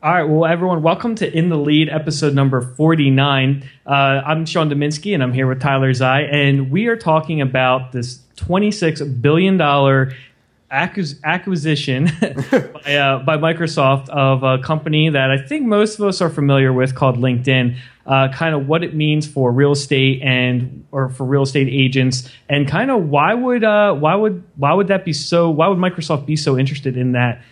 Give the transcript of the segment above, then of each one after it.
All right, well, everyone, welcome to In the Lead, episode number 49. I'm Sean Dominski, and I'm here with Tyler Zai, and we are talking about this $26 billion acquisition by Microsoft of a company that I think most of us are familiar with called LinkedIn, kind of what it means for real estate or for real estate agents, and kind of why would Microsoft be so interested in that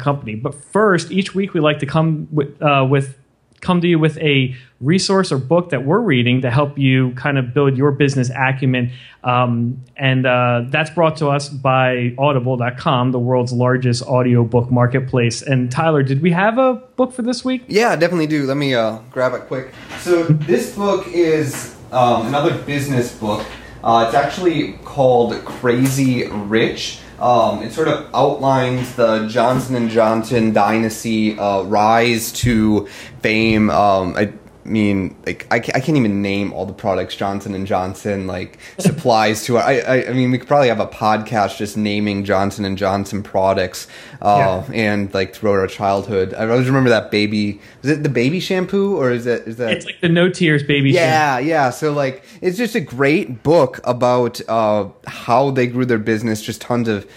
company. But first, each week we like to come to you with a resource or book that we're reading to help you kind of build your business acumen. And that's brought to us by Audible.com, the world's largest audiobook marketplace. And Tyler, did we have a book for this week? Yeah, I definitely do. Let me grab it quick. So this book is another business book. It's actually called Crazy Rich. It sort of outlines the Johnson & Johnson dynasty, rise to fame. I can't even name all the products Johnson & Johnson supplies to. I mean, we could probably have a podcast just naming Johnson & Johnson products and throughout our childhood. I always remember that baby. Is it the baby shampoo or is that? It's like the No Tears baby shampoo. Yeah. So it's just a great book about how they grew their business. Just tons of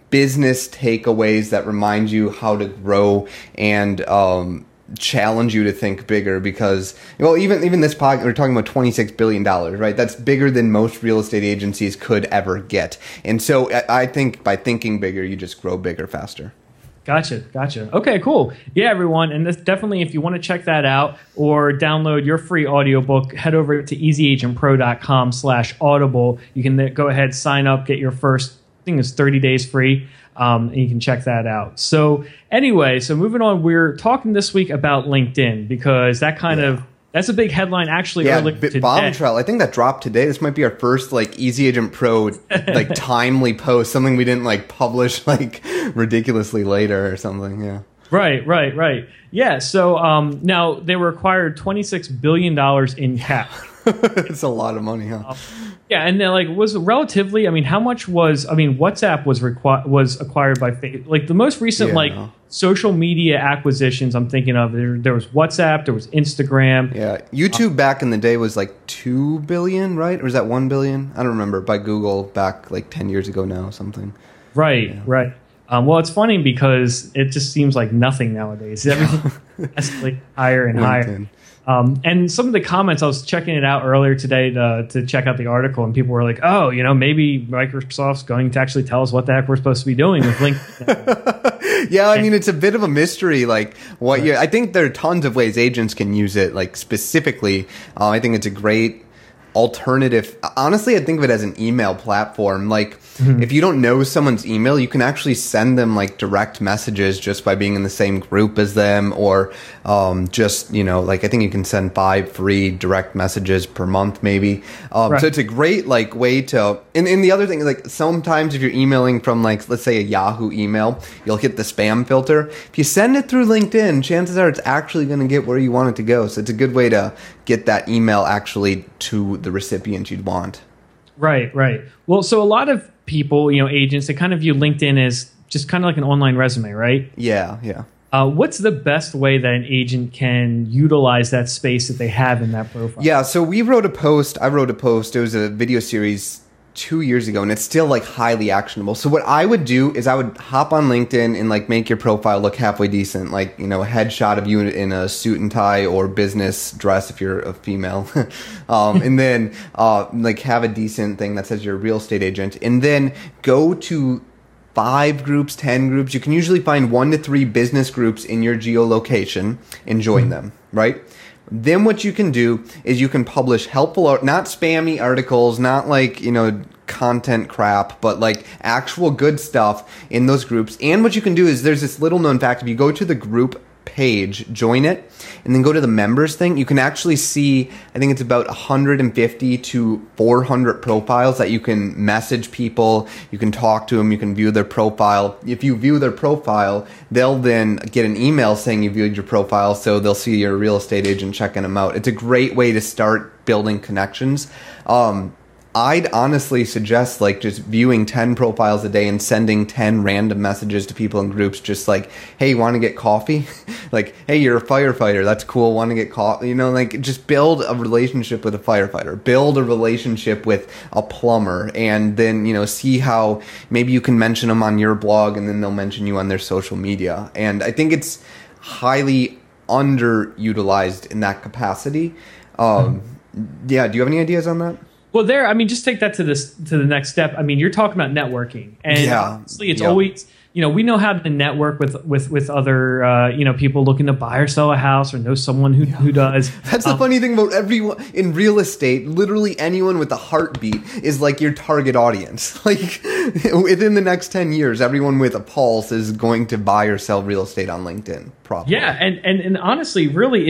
business takeaways that remind you how to grow and challenge you to think bigger, because even this podcast, we're talking about $26 billion, right? That's bigger than most real estate agencies could ever get. And so I think by thinking bigger, you just grow bigger faster. Gotcha. Okay, cool. Yeah, everyone. And this definitely, if you want to check that out or download your free audiobook, head over to EasyAgentPro.com/audible. You can go ahead, sign up, get your first, I think it's 30 days free. And you can check that out. So anyway, moving on, we're talking this week about LinkedIn because that's a big headline actually earlier today. Bombshell. I think that dropped today. This might be our first Easy Agent Pro timely post, something we didn't publish ridiculously later or something. Yeah. Right. Yeah. So now they were acquired $26 billion in cash. It's a lot of money, huh? Yeah, and then was relatively. I mean, how much was? I mean, WhatsApp was acquired by Facebook. The most recent social media acquisitions I'm thinking of. There was WhatsApp. There was Instagram. Yeah, YouTube back in the day was $2 billion, right? Or was that $1 billion? I don't remember. By Google back 10 years ago now, something. Right. Well, it's funny because it just seems like nothing nowadays. Everything escalates higher and higher. And some of the comments, I was checking it out earlier today to check out the article, and people were like, oh, maybe Microsoft's going to actually tell us what the heck we're supposed to be doing with LinkedIn. Yeah, I mean, it's a bit of a mystery. I think there are tons of ways agents can use it, specifically. I think it's a great alternative. Honestly, I think of it as an email platform. If you don't know someone's email, you can actually send them direct messages just by being in the same group as them, or I think you can send 5 free direct messages per month maybe. So it's a great way to, and the other thing is sometimes if you're emailing from let's say a Yahoo email, you'll hit the spam filter. If you send it through LinkedIn, chances are it's actually going to get where you want it to go. So it's a good way to get that email actually to the recipient you'd want. Right. Well, so a lot of people, agents, they kind of view LinkedIn as just kind of like an online resume, right? Yeah. What's the best way that an agent can utilize that space that they have in that profile? Yeah, so I wrote a post. It was a video series 2 years ago, and it's still highly actionable. So what I would do is I would hop on LinkedIn and make your profile look halfway decent, a headshot of you in a suit and tie or business dress if you're a female, and then have a decent thing that says you're a real estate agent, and then go to 5 groups, 10 groups. You can usually find 1 to 3 business groups in your geolocation and join them, right? Then what you can do is you can publish helpful, not spammy articles, not content crap, but actual good stuff in those groups. And what you can do is there's this little known fact. If you go to the group page, join it, and then go to the members thing, you can actually see, I think it's about 150 to 400 profiles that you can message people, you can talk to them, you can view their profile. If you view their profile, they'll then get an email saying you viewed your profile, so they'll see you're a real estate agent checking them out. It's a great way to start building connections. I'd honestly suggest like just viewing 10 profiles a day and sending 10 random messages to people in groups, just like, hey, want to get coffee? Like, hey, you're a firefighter. That's cool. Want to get coffee? You know, like just build a relationship with a firefighter, build a relationship with a plumber, and then, you know, see how maybe you can mention them on your blog and then they'll mention you on their social media. And I think it's highly underutilized in that capacity. Yeah. Do you have any ideas on that? Well, I mean, just take that to the next step. I mean, you're talking about networking, and honestly, it's always, you know, we know how to network with other, you know, people looking to buy or sell a house or know someone who does. That's the funny thing about everyone in real estate. Literally anyone with a heartbeat is like your target audience. Like within the next 10 years, everyone with a pulse is going to buy or sell real estate on LinkedIn. Probably. Yeah, and honestly, really,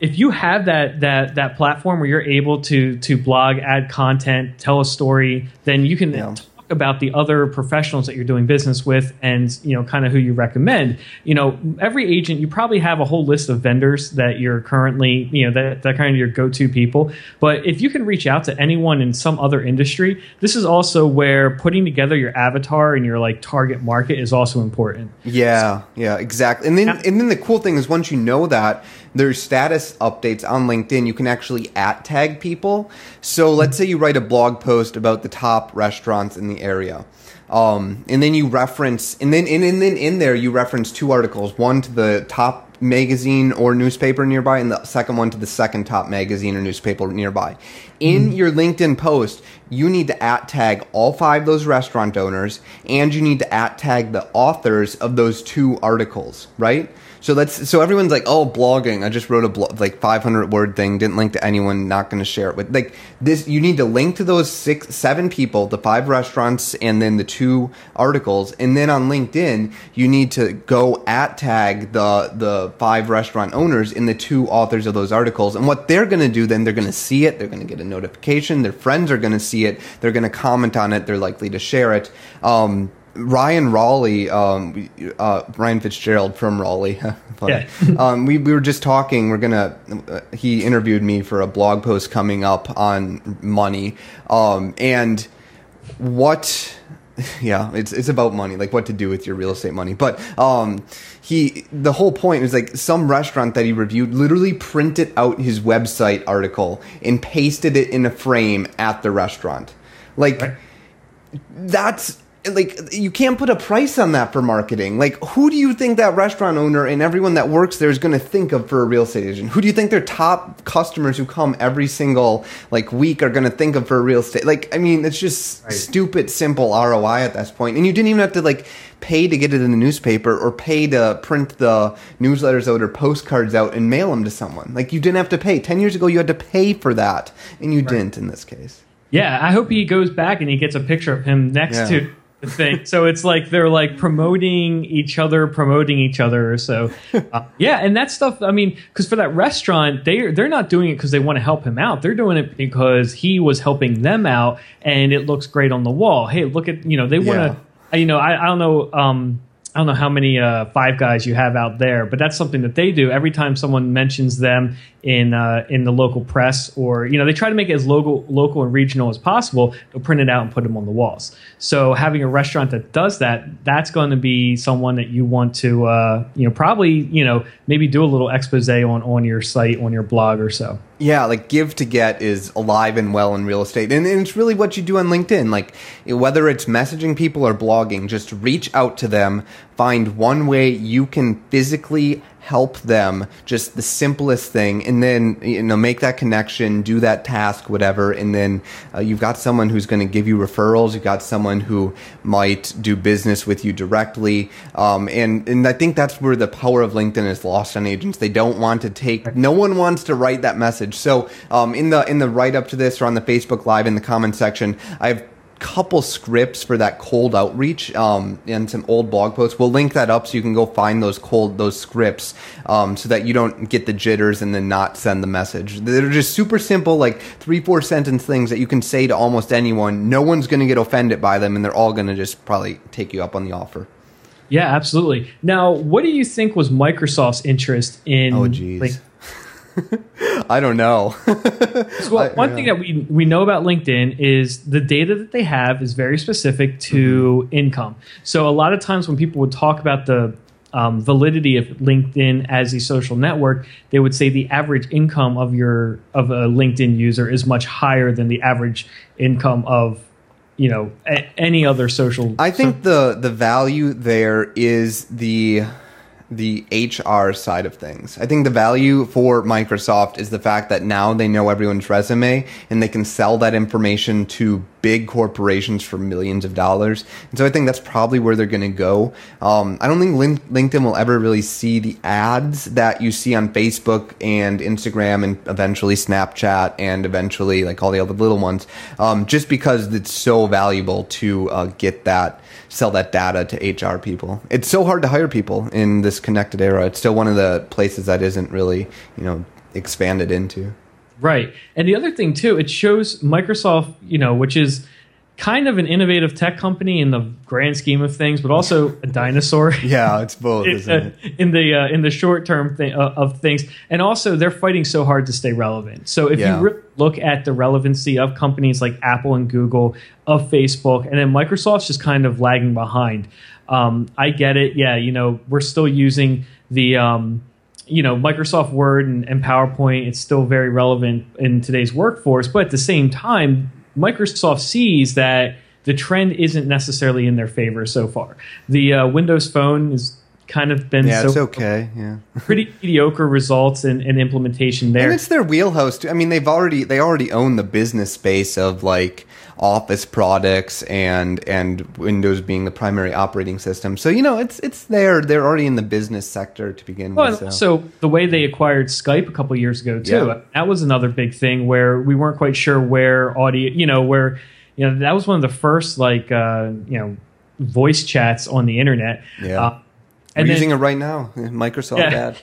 if you have that platform where you're able to blog, add content, tell a story, then you can talk about the other professionals that you're doing business with, and, you know, kind of who you recommend. You know, every agent, you probably have a whole list of vendors that you're currently, you know, that kind of your go-to people. But if you can reach out to anyone in some other industry, this is also where putting together your avatar and your like target market is also important. Yeah, exactly. And then the cool thing is, once you know that, there's status updates on LinkedIn. You can actually @tag people. So let's say you write a blog post about the top restaurants in the area. And then you reference, and then in there you reference 2 articles, one to the top magazine or newspaper nearby, and the second one to the second top magazine or newspaper nearby. In your LinkedIn post, you need to @tag all 5 of those restaurant owners, and you need to @tag the authors of those 2 articles, right? So everyone's like, oh, blogging. I just wrote a 500-word thing, didn't link to anyone, not going to share it with. Like this, you need to link to those 7 people, the 5 restaurants, and then the 2 articles. And then on LinkedIn, you need to go @tag the 5 restaurant owners and the 2 authors of those articles. And what they're going to do then, they're going to see it. They're going to get a notification. Their friends are going to see it. They're going to comment on it. They're likely to share it. Ryan Fitzgerald from Raleigh. We were just talking. He interviewed me for a blog post coming up on money. It's about money, like what to do with your real estate money. But the whole point is like some restaurant that he reviewed literally printed out his website article and pasted it in a frame at the restaurant. Like that's. Like, you can't put a price on that for marketing. Like, who do you think that restaurant owner and everyone that works there is going to think of for a real estate agent? Who do you think their top customers who come every single like week are going to think of for a real estate? Like, I mean, it's just stupid, simple ROI at this point. And you didn't even have to like pay to get it in the newspaper or pay to print the newsletters out or postcards out and mail them to someone. Like, you didn't have to pay. 10 years ago, you had to pay for that, and you didn't in this case. Yeah, I hope he goes back and he gets a picture of him next to the thing. So it's like they're like promoting each other. So and that stuff, I mean, because for that restaurant, they're not doing it because they want to help him out. They're doing it because he was helping them out, and it looks great on the wall. Hey, look at, you know, they want to, you know, I don't know how many Five Guys you have out there, but that's something that they do. Every time someone mentions them in the local press, or, you know, they try to make it as local and regional as possible. They'll print it out and put them on the walls. So having a restaurant that does that, that's going to be someone that you want to, you know, probably, you know, maybe do a little expose on your site, on your blog or so. Yeah, like give to get is alive and well in real estate. And it's really what you do on LinkedIn. Like whether it's messaging people or blogging, just reach out to them, find one way you can physically help them, just the simplest thing, and then, you know, make that connection, do that task, whatever, and then you've got someone who's going to give you referrals. You've got someone who might do business with you directly, and I think that's where the power of LinkedIn is lost on agents. They don't want to take. No one wants to write that message. So in the write up to this, or on the Facebook Live in the comments section, I've couple scripts for that cold outreach and some old blog posts. We'll link that up so you can go find those scripts so that you don't get the jitters and then not send the message. They're just super simple, like 3-4 sentence things that you can say to almost anyone. No one's going to get offended by them, and they're all going to just probably take you up on the offer. Yeah, absolutely. Now, what do you think was Microsoft's interest in? Oh, geez. I don't know. So one thing that we know about LinkedIn is the data that they have is very specific to income. So a lot of times when people would talk about the validity of LinkedIn as a social network, they would say the average income of a LinkedIn user is much higher than the average income of any other social. I think the value there is the HR side of things. I think the value for Microsoft is the fact that now they know everyone's resume and they can sell that information to big corporations for millions of dollars. And so I think that's probably where they're going to go. I don't think LinkedIn will ever really see the ads that you see on Facebook and Instagram and eventually Snapchat and eventually like all the other little ones, just because it's so valuable to sell that data to HR people. It's so hard to hire people in this connected era. It's still one of the places that isn't really, expanded into. Right. And the other thing, too, it shows Microsoft, which is kind of an innovative tech company in the grand scheme of things, but also a dinosaur. Yeah, it's both, isn't it? In the short term of things. And also, they're fighting so hard to stay relevant. So if you really look at the relevancy of companies like Apple and Google, of Facebook, and then Microsoft's just kind of lagging behind. I get it. Yeah, we're still using the Microsoft Word and PowerPoint. It's still very relevant in today's workforce. But at the same time, Microsoft sees that the trend isn't necessarily in their favor so far. The Windows Phone has kind of been it's okay. Yeah, pretty mediocre results and implementation there. And it's their wheelhouse too. I mean, they already own the business space of like Office products and Windows being the primary operating system. So it's there. They're already in the business sector to begin with. So the way they acquired Skype a couple years ago too, that was another big thing where we weren't quite sure where audio, that was one of the first voice chats on the internet. Yeah. We're using it right now. Microsoft ad.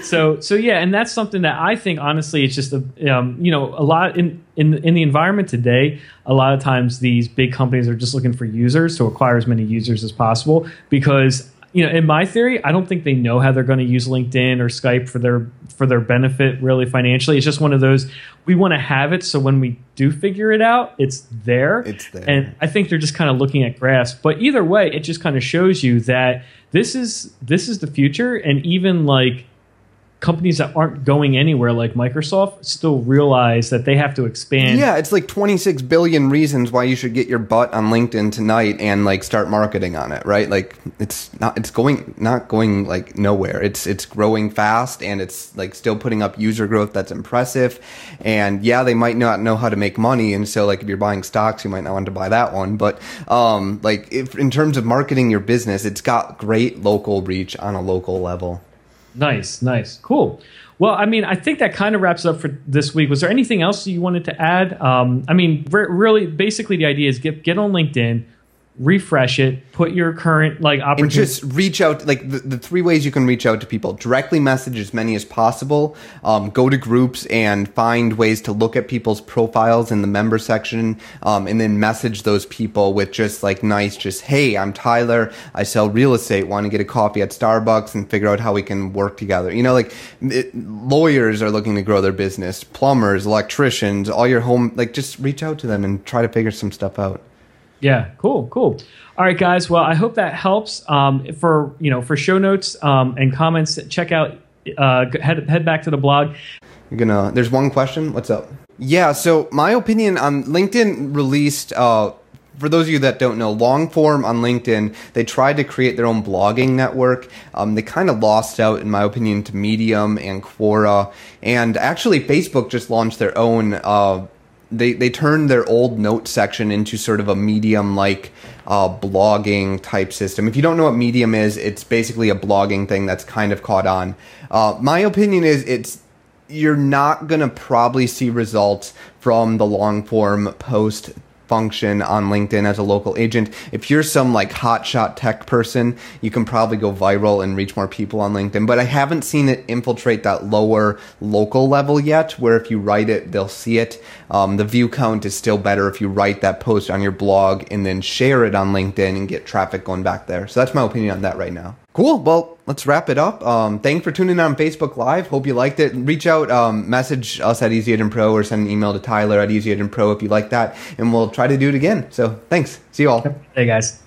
So yeah, and that's something that I think honestly it's just a lot in the environment today. A lot of times these big companies are just looking for users to acquire as many users as possible because in my theory, I don't think they know how they're going to use LinkedIn or Skype for their benefit really financially. It's just one of those, we want to have it so when we do figure it out, it's there. It's there. And I think they're just kind of looking at grass. But either way, it just kind of shows you that this is the future, and even like companies that aren't going anywhere like Microsoft still realize that they have to expand. Yeah, it's like 26 billion reasons why you should get your butt on LinkedIn tonight and like start marketing on it, right? Like it's not going like nowhere. It's growing fast and it's like still putting up user growth that's impressive. And yeah, they might not know how to make money, and so like if you're buying stocks, you might not want to buy that one. But if in terms of marketing your business, it's got great local reach on a local level. Nice. Cool. Well, I mean, I think that kind of wraps up for this week. Was there anything else you wanted to add? Really, basically the idea is get on LinkedIn, refresh it, put your current opportunity. And just reach out, the three ways you can reach out to people. Directly message as many as possible. Go to groups and find ways to look at people's profiles in the member section, and then message those people with just hey, I'm Tyler. I sell real estate. Want to get a coffee at Starbucks and figure out how we can work together. Lawyers are looking to grow their business. Plumbers, electricians, all your home, just reach out to them and try to figure some stuff out. Yeah, cool. All right, guys. Well, I hope that helps. For show notes and comments, check out head back to the blog. There's one question. What's up? Yeah. So my opinion on LinkedIn released. For those of you that don't know, long form on LinkedIn, they tried to create their own blogging network. They kind of lost out, in my opinion, to Medium and Quora, and actually Facebook just launched their own. They turned their old note section into sort of a Medium-like blogging type system. If you don't know what Medium is, it's basically a blogging thing that's kind of caught on. My opinion is you're not going to probably see results from the long-form post function on LinkedIn as a local agent. If you're some hotshot tech person, you can probably go viral and reach more people on LinkedIn. But I haven't seen it infiltrate that lower local level yet, where if you write it, they'll see it. The view count is still better if you write that post on your blog and then share it on LinkedIn and get traffic going back there. So that's my opinion on that right now. Cool. Well, let's wrap it up. Thanks for tuning in on Facebook Live. Hope you liked it. Reach out, message us at EasyAgentPro or send an email to Tyler at EasyAgentPro if you like that, and we'll try to do it again. So thanks. See you all. Hey, guys.